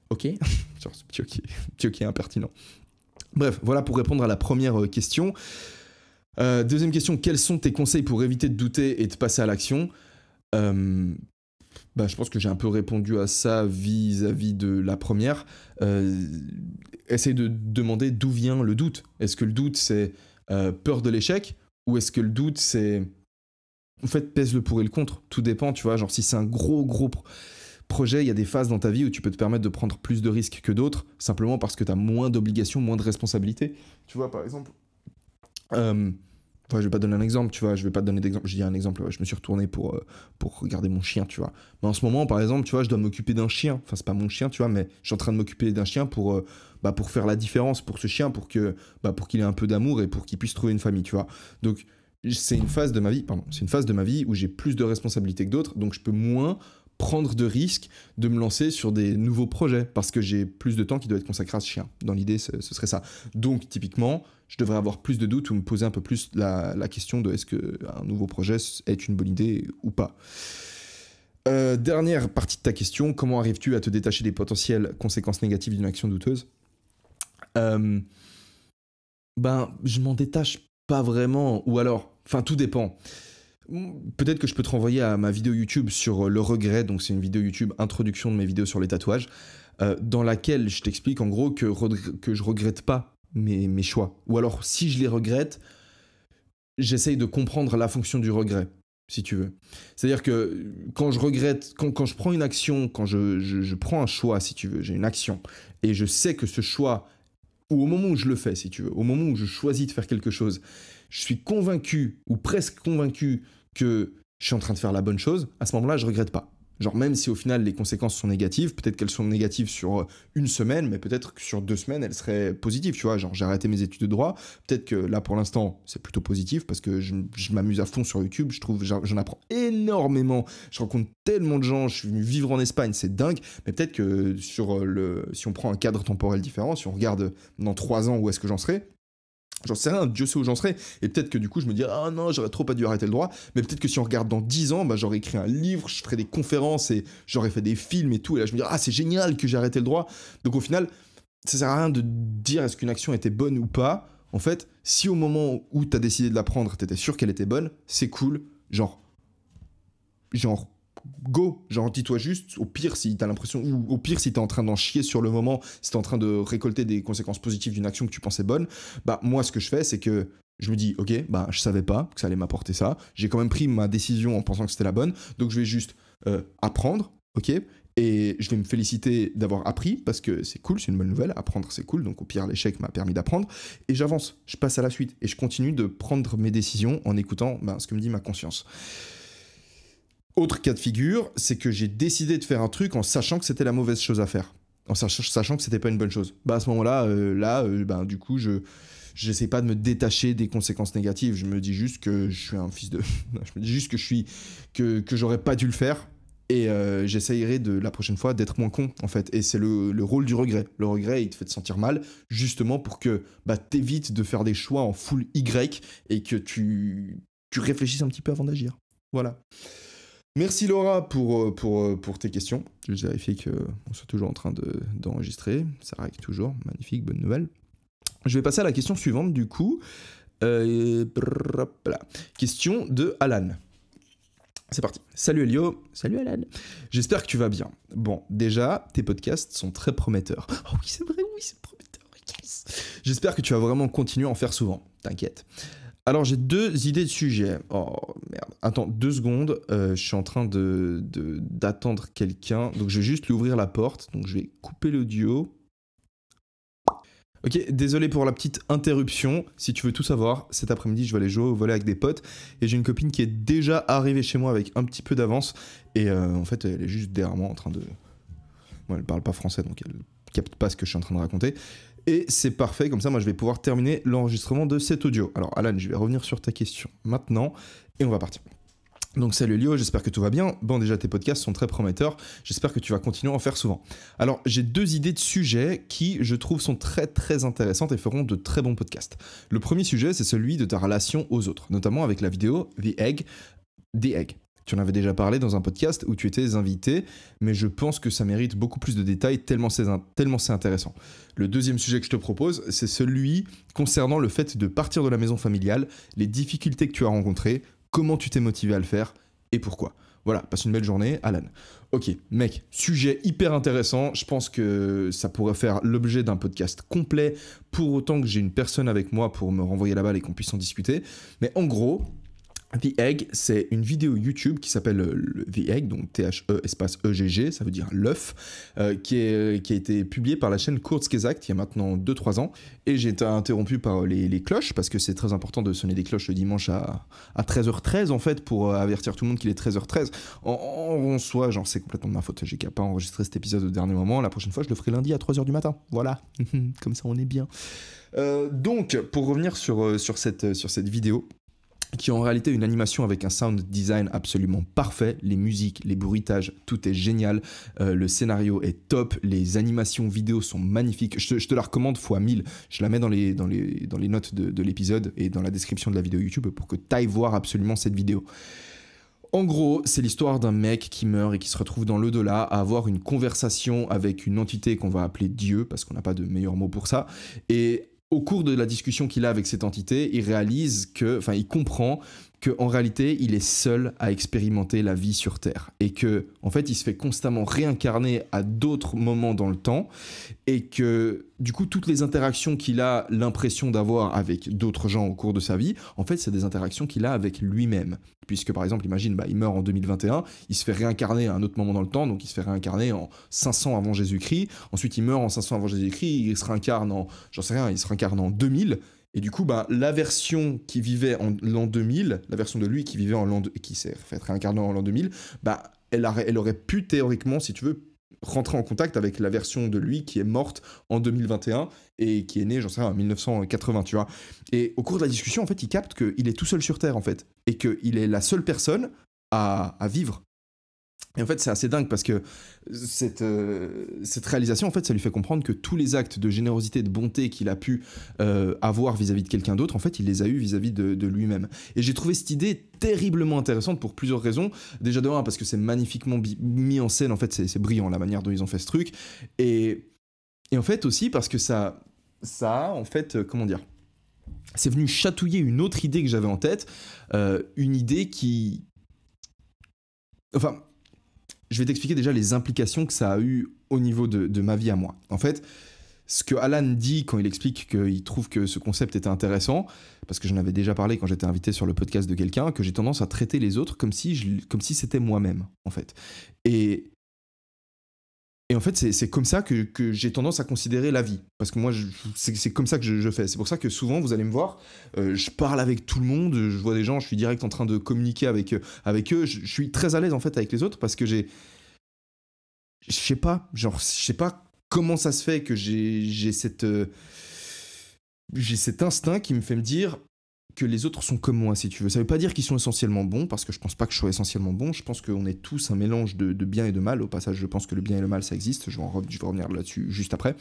Ok. Genre ce petit ok impertinent. Bref, voilà pour répondre à la première question. Deuxième question, quels sont tes conseils pour éviter de douter et de passer à l'action? Bah, je pense que j'ai un peu répondu à ça vis-à-vis de la première. Essaye de demander d'où vient le doute. Est-ce que le doute, c'est peur de l'échec? Ou est-ce que le doute, c'est... En fait, pèse le pour et le contre. Tout dépend, tu vois. Genre, si c'est un gros projet, il y a des phases dans ta vie où tu peux te permettre de prendre plus de risques que d'autres, simplement parce que tu as moins d'obligations, moins de responsabilités. Tu vois, par exemple... je vais pas donner un exemple, tu vois, je vais pas te donner d'exemple, je dis un exemple, je me suis retourné pour regarder mon chien, tu vois. Mais en ce moment, par exemple, tu vois, je dois m'occuper d'un chien, enfin c'est pas mon chien, tu vois, mais je suis en train de m'occuper d'un chien pour faire la différence pour ce chien, pour qu'il ait un peu d'amour et pour qu'il puisse trouver une famille, tu vois. Donc c'est une phase de ma vie où j'ai plus de responsabilités que d'autres, donc je peux moins prendre de risques de me lancer sur des nouveaux projets parce que j'ai plus de temps qui doit être consacré à ce chien. Dans l'idée, ce serait ça. Donc, typiquement, je devrais avoir plus de doutes ou me poser un peu plus la question de est-ce qu'un nouveau projet est une bonne idée ou pas. Dernière partie de ta question, comment arrives-tu à te détacher des potentielles conséquences négatives d'une action douteuse? Je m'en détache pas vraiment, ou alors, enfin, tout dépend. Peut-être que je peux te renvoyer à ma vidéo YouTube sur le regret, donc c'est une vidéo YouTube introduction de mes vidéos sur les tatouages, dans laquelle je t'explique en gros que je regrette pas mes choix. Ou alors si je les regrette, j'essaye de comprendre la fonction du regret, si tu veux. C'est-à-dire que quand je regrette, quand je prends une action, quand je prends un choix, si tu veux, j'ai une action, et je sais que ce choix, ou au moment où je le fais, si tu veux, au moment où je choisis de faire quelque chose, je suis convaincu, ou presque convaincu, que je suis en train de faire la bonne chose, à ce moment-là, je regrette pas. Genre, même si au final, les conséquences sont négatives, peut-être qu'elles sont négatives sur une semaine, mais peut-être que sur 2 semaines, elles seraient positives, tu vois. Genre, j'ai arrêté mes études de droit, peut-être que là, pour l'instant, c'est plutôt positif, parce que je m'amuse à fond sur YouTube, je trouve, j'en apprends énormément, je rencontre tellement de gens, je suis venu vivre en Espagne, c'est dingue, mais peut-être que si on prend un cadre temporel différent, si on regarde dans 3 ans où est-ce que j'en serai, j'en sais rien, Dieu sait où j'en serai, et peut-être que du coup je me dirais ah non, j'aurais trop pas dû arrêter le droit, mais peut-être que si on regarde dans 10 ans, j'aurais écrit un livre, je ferais des conférences et j'aurais fait des films et tout, et là je me dirais ah c'est génial que j'ai arrêté le droit. Donc au final, ça sert à rien de dire est-ce qu'une action était bonne ou pas. En fait, si au moment où t'as décidé de la prendre, t'étais sûr qu'elle était bonne, c'est cool, genre go, genre dis-toi juste, au pire si t'as l'impression, ou au pire si t'es en train d'en chier sur le moment, si t'es en train de récolter des conséquences positives d'une action que tu pensais bonne, moi ce que je fais c'est que Je me dis, ok, bah, je savais pas que ça allait m'apporter ça. J'ai quand même pris ma décision en pensant que c'était la bonne. Donc, je vais juste apprendre, ok, et je vais me féliciter d'avoir appris parce que c'est cool, c'est une bonne nouvelle. Apprendre, c'est cool. Donc, au pire, l'échec m'a permis d'apprendre. Et j'avance, je passe à la suite. Et je continue de prendre mes décisions en écoutant ce que me dit ma conscience. Autre cas de figure, c'est que j'ai décidé de faire un truc en sachant que c'était la mauvaise chose à faire. En sachant que c'était pas une bonne chose. Bah, à ce moment-là, du coup, j'essaie pas de me détacher des conséquences négatives. Je me dis juste que je suis un fils de... je me dis juste que j'aurais pas dû le faire. Et j'essayerai la prochaine fois d'être moins con, en fait. Et c'est le rôle du regret. Le regret, il te fait te sentir mal, justement pour que t'évites de faire des choix en full Y et que tu réfléchisses un petit peu avant d'agir. Voilà. Merci Laura pour tes questions. Je vais vérifier qu'on soit toujours en train d'enregistrer. Ça règle toujours. Magnifique, bonne nouvelle. Je vais passer à la question suivante, du coup. Question de Alan. C'est parti. Salut Elio. Salut Alan. J'espère que tu vas bien. Bon, déjà, tes podcasts sont très prometteurs. Oh oui, c'est vrai, oui, c'est prometteur. Yes. J'espère que tu vas vraiment continuer à en faire souvent. T'inquiète. Alors, j'ai 2 idées de sujet. Oh, merde. Attends, 2 secondes. Je suis en train d'attendre quelqu'un. Donc, je vais juste lui ouvrir la porte. Donc, je vais couper l'audio. Ok, désolé pour la petite interruption. Si tu veux tout savoir, cet après-midi, je vais aller jouer au volley avec des potes. Et j'ai une copine qui est déjà arrivée chez moi avec un petit peu d'avance. Et en fait, elle est juste derrière moi en train de... Bon, elle parle pas français, donc elle capte pas ce que je suis en train de raconter. Et c'est parfait, comme ça, moi, je vais pouvoir terminer l'enregistrement de cet audio. Alors, Alan, je vais revenir sur ta question maintenant. Et on va partir. Donc salut Lio, j'espère que tout va bien. Bon, déjà tes podcasts sont très prometteurs, j'espère que tu vas continuer à en faire souvent. Alors j'ai 2 idées de sujets qui je trouve sont très très intéressantes et feront de très bons podcasts. Le premier sujet c'est celui de ta relation aux autres, notamment avec la vidéo The Egg. Tu en avais déjà parlé dans un podcast où tu étais invité, mais je pense que ça mérite beaucoup plus de détails tellement c'est intéressant. Le deuxième sujet que je te propose, c'est celui concernant le fait de partir de la maison familiale, les difficultés que tu as rencontrées, comment tu t'es motivé à le faire et pourquoi. Voilà, passe une belle journée, Alan. Ok, mec, sujet hyper intéressant. Je pense que ça pourrait faire l'objet d'un podcast complet, pour autant que j'ai une personne avec moi pour me renvoyer la balle et qu'on puisse en discuter. Mais en gros, The Egg, c'est une vidéo YouTube qui s'appelle The Egg, donc THE espace EGG, ça veut dire l'œuf, qui a été publiée par la chaîne Kurzgesagt il y a maintenant 2-3 ans. Et j'ai été interrompu par les cloches, parce que c'est très important de sonner des cloches le dimanche à 13h13 en fait, pour avertir tout le monde qu'il est 13h13. En soi, genre c'est complètement de ma faute, j'ai qu'à pas enregistrer cet épisode au dernier moment. La prochaine fois, je le ferai lundi à 3h du matin. Voilà, comme ça on est bien. Donc, pour revenir sur cette vidéo, qui est en réalité une animation avec un sound design absolument parfait, les musiques, les bruitages, tout est génial, le scénario est top, les animations vidéo sont magnifiques, je te la recommande x1000, je la mets dans les notes de l'épisode et dans la description de la vidéo YouTube pour que tu ailles voir absolument cette vidéo. En gros, c'est l'histoire d'un mec qui meurt et qui se retrouve dans l'au-delà à avoir une conversation avec une entité qu'on va appeler Dieu, parce qu'on n'a pas de meilleur mot pour ça, et au cours de la discussion qu'il a avec cette entité, il comprend qu'en réalité, il est seul à expérimenter la vie sur Terre. Et que, en fait, il se fait constamment réincarner à d'autres moments dans le temps. Et que, du coup, toutes les interactions qu'il a l'impression d'avoir avec d'autres gens au cours de sa vie, en fait, c'est des interactions qu'il a avec lui-même. Puisque, par exemple, imagine, il meurt en 2021, il se fait réincarner à un autre moment dans le temps, donc il se fait réincarner en 500 avant Jésus-Christ. Ensuite, il meurt en 500 avant Jésus-Christ, il se réincarne en 2000. Et du coup, la version qui vivait en l'an 2000, la version de lui qui vivait qui s'est fait réincarner en l'an 2000, elle aurait pu théoriquement, si tu veux, rentrer en contact avec la version de lui qui est morte en 2021 et qui est née, en 1980, tu vois. Et au cours de la discussion, en fait, il capte qu'il est tout seul sur Terre, en fait, et qu'il est la seule personne à vivre. Et en fait, c'est assez dingue parce que cette réalisation, en fait, ça lui fait comprendre que tous les actes de générosité, de bonté qu'il a pu avoir vis-à-vis de quelqu'un d'autre, en fait, il les a eus vis-à-vis de lui-même. Et j'ai trouvé cette idée terriblement intéressante pour plusieurs raisons. Déjà de un, parce que c'est magnifiquement mis en scène, en fait, c'est brillant la manière dont ils ont fait ce truc. Et en fait aussi parce que ça a, en fait, comment dire, c'est venu chatouiller une autre idée que j'avais en tête, une idée qui... Enfin... Je vais t'expliquer déjà les implications que ça a eu au niveau de ma vie à moi. En fait, ce que Alan dit quand il explique qu'il trouve que ce concept était intéressant, parce que j'en avais déjà parlé quand j'étais invité sur le podcast de quelqu'un, que j'ai tendance à traiter les autres comme si c'était moi-même, en fait. Et en fait, c'est comme ça que j'ai tendance à considérer la vie. Parce que moi, c'est comme ça que je fais. C'est pour ça que souvent, vous allez me voir, je parle avec tout le monde, je vois des gens, je suis direct en train de communiquer avec eux. Je suis très à l'aise, en fait, avec les autres, parce que je sais pas comment ça se fait que j'ai cet instinct qui me fait me dire que les autres sont comme moi, si tu veux. Ça veut pas dire qu'ils sont essentiellement bons, parce que je pense pas que je sois essentiellement bon. Je pense qu'on est tous un mélange de bien et de mal. Au passage, je pense que le bien et le mal, ça existe. Je vais revenir là-dessus juste après.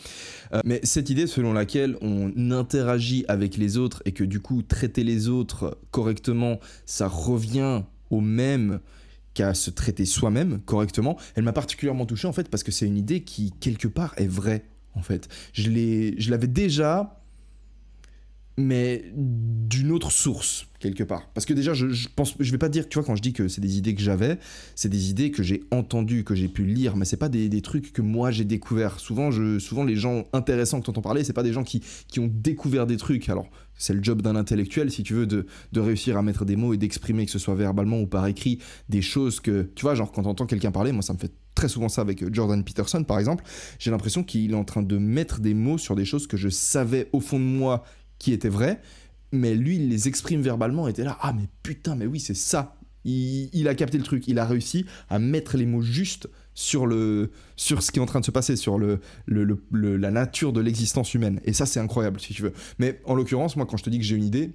Mais cette idée selon laquelle on interagit avec les autres et que du coup, traiter les autres correctement, ça revient au même qu'à se traiter soi-même correctement, elle m'a particulièrement touché, en fait, parce que c'est une idée qui, quelque part, est vraie, en fait. Je l'avais déjà, mais d'une autre source, quelque part. Parce que déjà, je vais pas dire, tu vois, quand je dis que c'est des idées que j'avais, c'est des idées que j'ai entendues, que j'ai pu lire, mais c'est pas des trucs que moi j'ai découverts. Souvent, les gens intéressants que t'entends parler, c'est pas des gens qui ont découvert des trucs. Alors, c'est le job d'un intellectuel, si tu veux, de réussir à mettre des mots et d'exprimer, que ce soit verbalement ou par écrit, des choses que, tu vois, genre quand t'entends quelqu'un parler, moi ça me fait très souvent ça avec Jordan Peterson, par exemple, j'ai l'impression qu'il est en train de mettre des mots sur des choses que je savais au fond de moi qui étaient vraies, mais lui, il les exprime verbalement et était là, ah mais putain, mais oui, c'est ça. Il a capté le truc, il a réussi à mettre les mots justes sur ce qui est en train de se passer, sur la nature de l'existence humaine. Et ça, c'est incroyable, si tu veux. Mais en l'occurrence, moi, quand je te dis que j'ai une idée,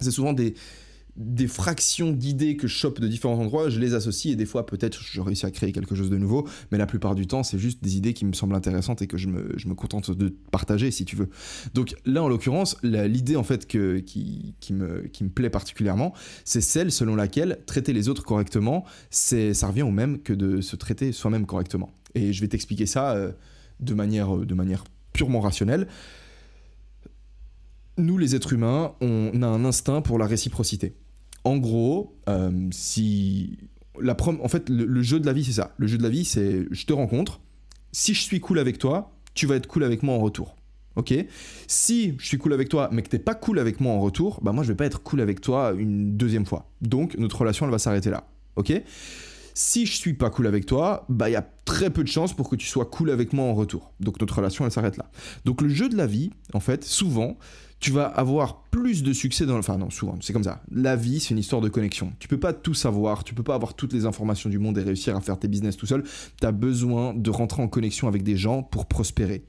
c'est souvent des fractions d'idées que je chope de différents endroits, je les associe et des fois peut-être je réussis à créer quelque chose de nouveau, mais la plupart du temps c'est juste des idées qui me semblent intéressantes et que je me contente de partager, si tu veux. Donc là en l'occurrence, l'idée en fait qui me plaît particulièrement, c'est celle selon laquelle traiter les autres correctement, ça revient au même que de se traiter soi-même correctement. Et je vais t'expliquer ça de manière purement rationnelle. Nous les êtres humains, on a un instinct pour la réciprocité. En gros, en fait, le jeu de la vie, c'est ça. Le jeu de la vie, c'est je te rencontre. Si je suis cool avec toi, tu vas être cool avec moi en retour. Ok ? Si je suis cool avec toi, mais que t'es pas cool avec moi en retour, bah moi, je vais pas être cool avec toi une deuxième fois. Donc, notre relation, elle va s'arrêter là. Ok ? Si je suis pas cool avec toi, bah il y a très peu de chances pour que tu sois cool avec moi en retour. Donc, notre relation, elle s'arrête là. Donc, le jeu de la vie, en fait, souvent, tu vas avoir plus de succès dans... Enfin non, souvent, c'est comme ça. La vie, c'est une histoire de connexion. Tu peux pas tout savoir, tu peux pas avoir toutes les informations du monde et réussir à faire tes business tout seul. Tu as besoin de rentrer en connexion avec des gens pour prospérer.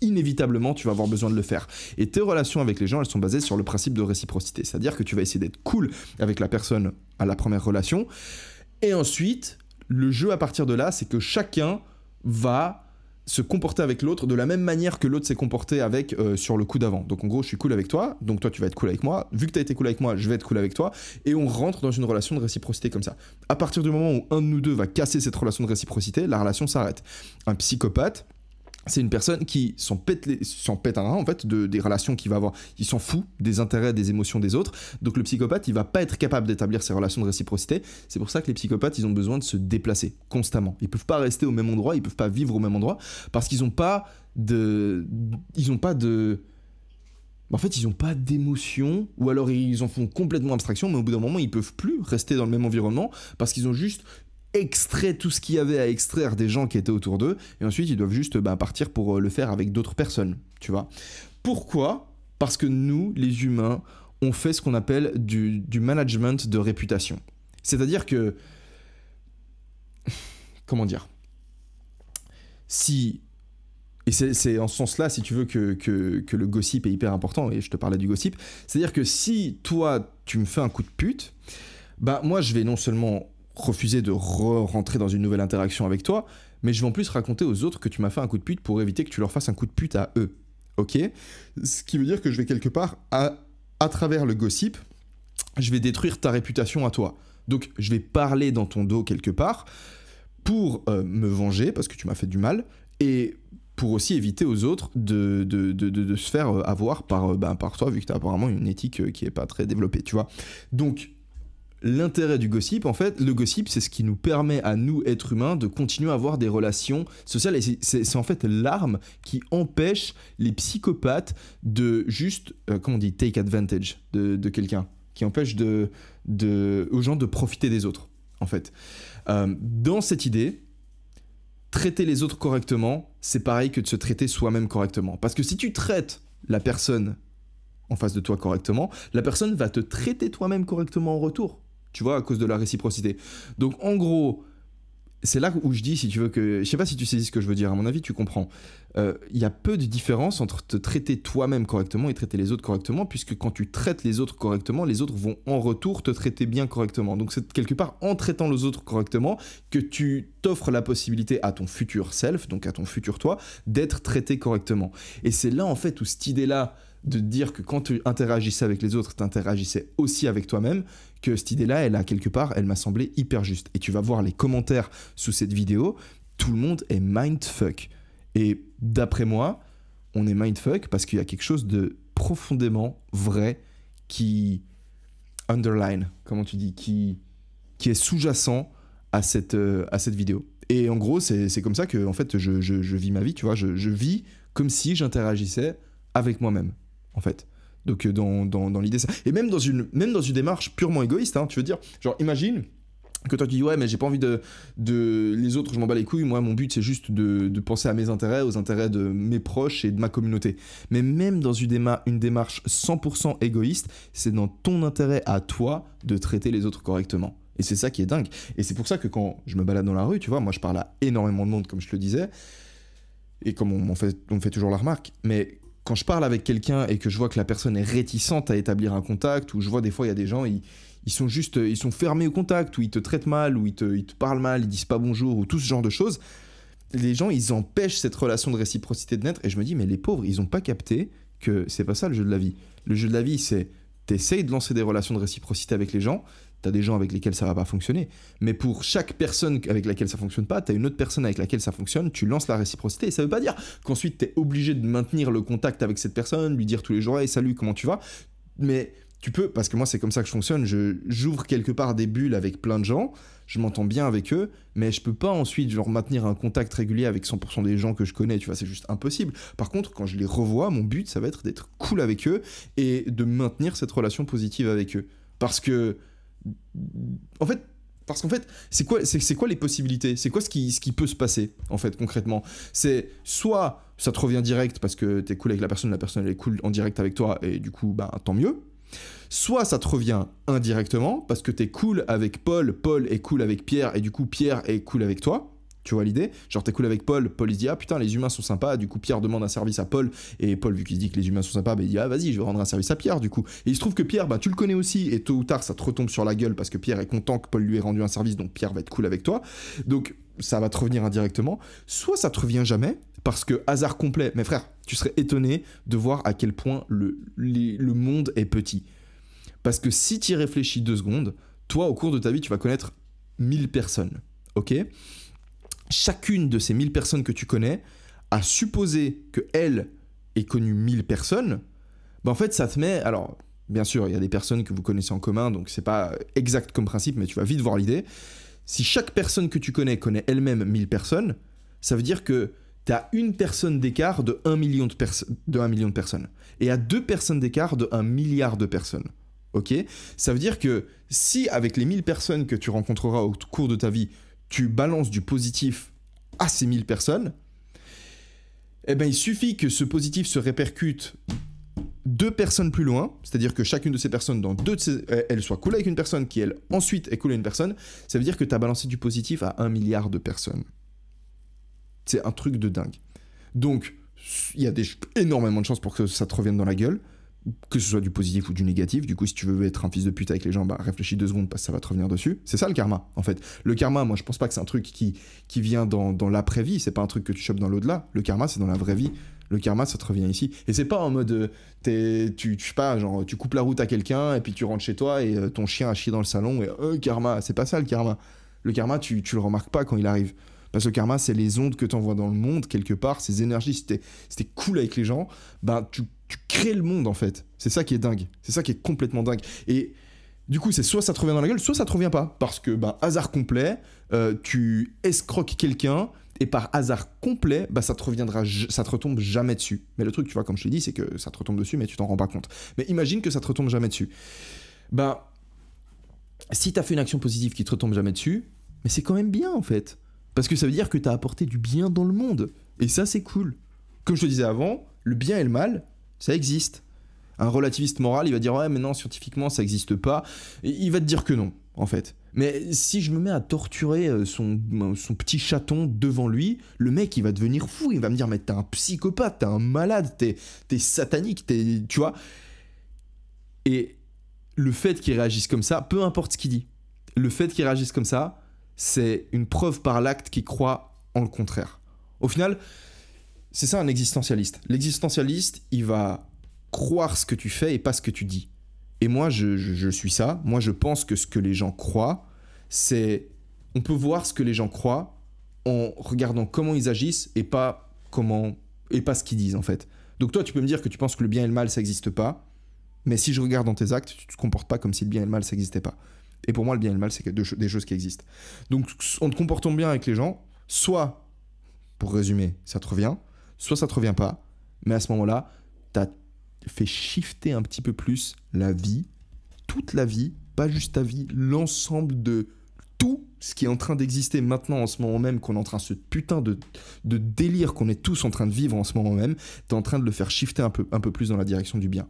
Inévitablement, tu vas avoir besoin de le faire. Et tes relations avec les gens, elles sont basées sur le principe de réciprocité. C'est-à-dire que tu vas essayer d'être cool avec la personne à la première relation. Et ensuite, le jeu à partir de là, c'est que chacun va se comporter avec l'autre de la même manière que l'autre s'est comporté avec sur le coup d'avant. Donc en gros, je suis cool avec toi, donc toi tu vas être cool avec moi. Vu que tu as été cool avec moi, je vais être cool avec toi. Et on rentre dans une relation de réciprocité comme ça. À partir du moment où un de nous deux va casser cette relation de réciprocité, la relation s'arrête. Un psychopathe, c'est une personne qui s'en pète un rein, en fait, des relations qu'il va avoir. Il s'en fout des intérêts, des émotions des autres. Donc le psychopathe, il va pas être capable d'établir ces relations de réciprocité. C'est pour ça que les psychopathes, ils ont besoin de se déplacer constamment. Ils peuvent pas rester au même endroit, ils peuvent pas vivre au même endroit, parce qu'ils ont pas en fait, ils ont pas d'émotion, ou alors ils en font complètement abstraction, mais au bout d'un moment, ils peuvent plus rester dans le même environnement, parce qu'ils ont juste extrait tout ce qu'il y avait à extraire des gens qui étaient autour d'eux, et ensuite ils doivent juste partir pour le faire avec d'autres personnes, tu vois. Pourquoi ? Parce que nous, les humains, on fait ce qu'on appelle du management de réputation. C'est-à-dire que... Comment dire ? Et c'est en ce sens-là, si tu veux, que le gossip est hyper important, et je te parlais du gossip, c'est-à-dire que si toi, tu me fais un coup de pute, bah moi, je vais non seulement refuser de rentrer dans une nouvelle interaction avec toi, mais je vais en plus raconter aux autres que tu m'as fait un coup de pute pour éviter que tu leur fasses un coup de pute à eux. Ok ? Ce qui veut dire que je vais quelque part, à travers le gossip, je vais détruire ta réputation à toi. Donc je vais parler dans ton dos quelque part pour me venger, parce que tu m'as fait du mal, et pour aussi éviter aux autres de se faire avoir par toi, vu que tu as apparemment une éthique qui est pas très développée, tu vois. Donc l'intérêt du gossip, en fait, le gossip, c'est ce qui nous permet à nous, êtres humains, de continuer à avoir des relations sociales. Et c'est en fait l'arme qui empêche les psychopathes de juste, comment on dit, take advantage de quelqu'un, qui empêche aux gens de profiter des autres, en fait. Dans cette idée, traiter les autres correctement, c'est pareil que de se traiter soi-même correctement. Parce que si tu traites la personne en face de toi correctement, la personne va te traiter toi-même correctement en retour. Tu vois, à cause de la réciprocité. Donc, en gros, c'est là où je dis, si tu veux que... Je sais pas si tu saisis ce que je veux dire, à mon avis, tu comprends. Y a peu de différence entre te traiter toi-même correctement et traiter les autres correctement, puisque quand tu traites les autres correctement, les autres vont en retour te traiter bien correctement. Donc, c'est quelque part en traitant les autres correctement que tu t'offres la possibilité à ton futur self, donc à ton futur toi, d'être traité correctement. Et c'est là, en fait, où cette idée-là de dire que quand tu interagissais avec les autres, tu interagissais aussi avec toi-même, que cette idée-là, elle m'a semblé hyper juste. Et tu vas voir les commentaires sous cette vidéo, tout le monde est mindfuck. Et d'après moi, on est mindfuck parce qu'il y a quelque chose de profondément vrai qui underline, comment tu dis, qui est sous-jacent à cette vidéo. Et en gros, c'est comme ça que en fait, je vis ma vie, tu vois, je vis comme si j'interagissais avec moi-même, en fait. Donc dans l'idée, et même dans une démarche purement égoïste, hein, tu veux dire, genre imagine que toi tu dis ouais mais j'ai pas envie de les autres, je m'en bats les couilles, moi mon but c'est juste de penser à mes intérêts, aux intérêts de mes proches et de ma communauté. Mais même dans une démarche 100% égoïste, c'est dans ton intérêt à toi de traiter les autres correctement. Et c'est ça qui est dingue. Et c'est pour ça que quand je me balade dans la rue, tu vois, moi je parle à énormément de monde comme je te le disais, et comme on me fait toujours la remarque, mais quand je parle avec quelqu'un et que je vois que la personne est réticente à établir un contact, ou je vois des fois il y a des gens, ils sont fermés au contact, ou ils te traitent mal, ou ils te parlent mal, ils disent pas bonjour, ou tout ce genre de choses, les gens ils empêchent cette relation de réciprocité de naître, et je me dis mais les pauvres ils ont pas capté que c'est pas ça le jeu de la vie. Le jeu de la vie c'est t'essayes de lancer des relations de réciprocité avec les gens, t'as des gens avec lesquels ça va pas fonctionner, mais pour chaque personne avec laquelle ça fonctionne pas, t'as une autre personne avec laquelle ça fonctionne, tu lances la réciprocité, et ça veut pas dire qu'ensuite t'es obligé de maintenir le contact avec cette personne, lui dire tous les jours hey salut comment tu vas, mais tu peux, parce que moi c'est comme ça que je fonctionne, j'ouvre quelque part des bulles avec plein de gens, je m'entends bien avec eux, mais je peux pas ensuite genre maintenir un contact régulier avec 100% des gens que je connais, tu vois, c'est juste impossible. Par contre, quand je les revois, mon but ça va être d'être cool avec eux et de maintenir cette relation positive avec eux. Parce qu'en fait, c'est quoi les possibilités? C'est quoi ce qui peut se passer, en fait, concrètement? C'est soit ça te revient direct parce que t'es cool avec la personne elle est cool en direct avec toi, et du coup, bah, tant mieux. Soit ça te revient indirectement parce que t'es cool avec Paul est cool avec Pierre, et du coup, Pierre est cool avec toi. Tu vois l'idée? Genre t'es cool avec Paul il se dit ah putain les humains sont sympas, du coup Pierre demande un service à Paul, et Paul vu qu'il se dit que les humains sont sympas, bah il dit ah vas-y je vais rendre un service à Pierre du coup. Et il se trouve que Pierre bah tu le connais aussi, et tôt ou tard ça te retombe sur la gueule parce que Pierre est content que Paul lui ait rendu un service, donc Pierre va être cool avec toi. Donc ça va te revenir indirectement. Soit ça te revient jamais parce que hasard complet, mais frère tu serais étonné de voir à quel point le monde est petit. Parce que si tu y réfléchis 2 secondes, toi au cours de ta vie tu vas connaître 1000 personnes, ok? Chacune de ces 1000 personnes que tu connais, à supposer qu'elle ait connu 1000 personnes, bah en fait, ça te met... Alors, bien sûr, il y a des personnes que vous connaissez en commun, donc c'est pas exact comme principe, mais tu vas vite voir l'idée. Si chaque personne que tu connais elle-même 1000 personnes, ça veut dire que tu as une personne d'écart de 1 million de personnes. Et à 2 personnes d'écart de 1 milliard de personnes. Ok? Ça veut dire que si, avec les 1000 personnes que tu rencontreras au cours de ta vie, tu balances du positif à ces 1000 personnes, eh ben il suffit que ce positif se répercute 2 personnes plus loin, c'est-à-dire que chacune de ces personnes, elle soit cool avec une personne qui, elle, ensuite est cool avec une personne, ça veut dire que tu as balancé du positif à 1 milliard de personnes. C'est un truc de dingue. Donc, il y a énormément de chances pour que ça te revienne dans la gueule, que ce soit du positif ou du négatif. Du coup, si tu veux être un fils de pute avec les gens, bah réfléchis 2 secondes parce que ça va te revenir dessus. C'est ça le karma, en fait. Le karma, moi je pense pas que c'est un truc qui vient dans l'après-vie, c'est pas un truc que tu chopes dans l'au-delà. Le karma, c'est dans la vraie vie. Le karma, ça te revient ici. Et c'est pas en mode, tu sais pas, genre tu coupes la route à quelqu'un et puis tu rentres chez toi et ton chien a chié dans le salon et karma, c'est pas ça le karma. Le karma, tu le remarques pas quand il arrive. Parce que le karma, c'est les ondes que tu envoies dans le monde, quelque part, ces énergies. Si t'es cool avec les gens, ben tu crées le monde, en fait. C'est ça qui est dingue. C'est ça qui est complètement dingue. Et Du coup, c'est soit ça te revient dans la gueule, soit ça te revient pas. Parce que, hasard complet, tu escroques quelqu'un, et par hasard complet, ça te retombe jamais dessus. Mais le truc, tu vois, comme je t'ai dit, c'est que ça te retombe dessus, mais tu t'en rends pas compte. Mais imagine que ça te retombe jamais dessus. Si t'as fait une action positive qui te retombe jamais dessus, mais c'est quand même bien, en fait. Parce que ça veut dire que t'as apporté du bien dans le monde. Et ça, c'est cool. Comme je te disais avant, le bien et le mal, ça existe. Un relativiste moral, il va dire « Ouais, mais non, scientifiquement, ça n'existe pas. » Et il va te dire que non, en fait. Mais si je me mets à torturer son petit chaton devant lui, le mec, il va devenir fou. Il va me dire « Mais t'es un psychopathe, t'es un malade, t'es satanique, tu vois ?» Et le fait qu'il réagisse comme ça, peu importe ce qu'il dit, le fait qu'il réagisse comme ça, c'est une preuve par l'acte qu'il croit en le contraire. Au final, c'est ça un existentialiste. L'existentialiste, il va croire ce que tu fais et pas ce que tu dis. Et moi, je suis ça. Moi, je pense que ce que les gens croient, c'est... On peut voir ce que les gens croient en regardant comment ils agissent et pas ce qu'ils disent, en fait. Donc toi, tu peux me dire que tu penses que le bien et le mal, ça n'existe pas. Mais si je regarde dans tes actes, tu te comportes pas comme si le bien et le mal, ça n'existait pas. Et pour moi, le bien et le mal, c'est des choses qui existent. Donc, en te comportant bien avec les gens, soit, pour résumer, ça te revient, soit ça te revient pas. Mais à ce moment-là, t'as fait shifter un petit peu plus la vie, toute la vie, pas juste ta vie, l'ensemble de tout ce qui est en train d'exister maintenant en ce moment même, qu'on est en train, ce putain de délire qu'on est tous en train de vivre en ce moment même, t'es en train de le faire shifter un peu plus dans la direction du bien.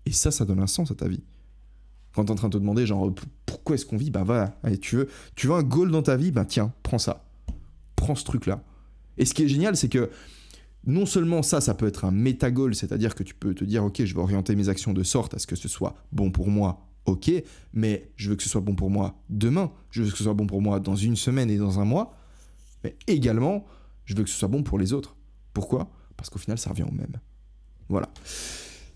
Et ça donne un sens à ta vie. Quand t'es en train de te demander, genre, pourquoi est-ce qu'on vit ? Voilà, allez, tu veux un goal dans ta vie ? Tiens, prends ça. Prends ce truc-là. Et ce qui est génial, c'est que non seulement ça peut être un méta-goal, c'est-à-dire que tu peux te dire, ok, je vais orienter mes actions de sorte à ce que ce soit bon pour moi, ok, mais je veux que ce soit bon pour moi demain, je veux que ce soit bon pour moi dans une semaine et dans un mois, mais également, je veux que ce soit bon pour les autres. Pourquoi ? Parce qu'au final, ça revient au même. Voilà.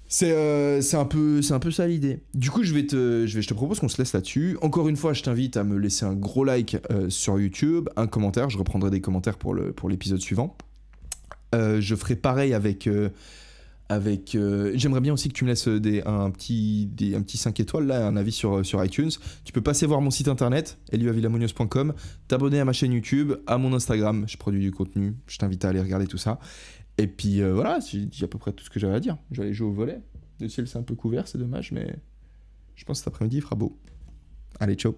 C'est un peu ça l'idée. Du coup, je te propose qu'on se laisse là-dessus. Encore une fois, je t'invite à me laisser un gros like sur YouTube, un commentaire. Je reprendrai des commentaires pour l'épisode suivant. Je ferai pareil avec j'aimerais bien aussi que tu me laisses un petit 5 étoiles, là, un avis sur iTunes. Tu peux passer voir mon site internet, eliavillamonios.com, t'abonner à ma chaîne YouTube, à mon Instagram, je produis du contenu, je t'invite à aller regarder tout ça. Et puis voilà, j'ai dit à peu près tout ce que j'avais à dire. Je vais aller jouer au volley. Le ciel c'est un peu couvert, c'est dommage, mais je pense que cet après-midi il fera beau. Allez, ciao.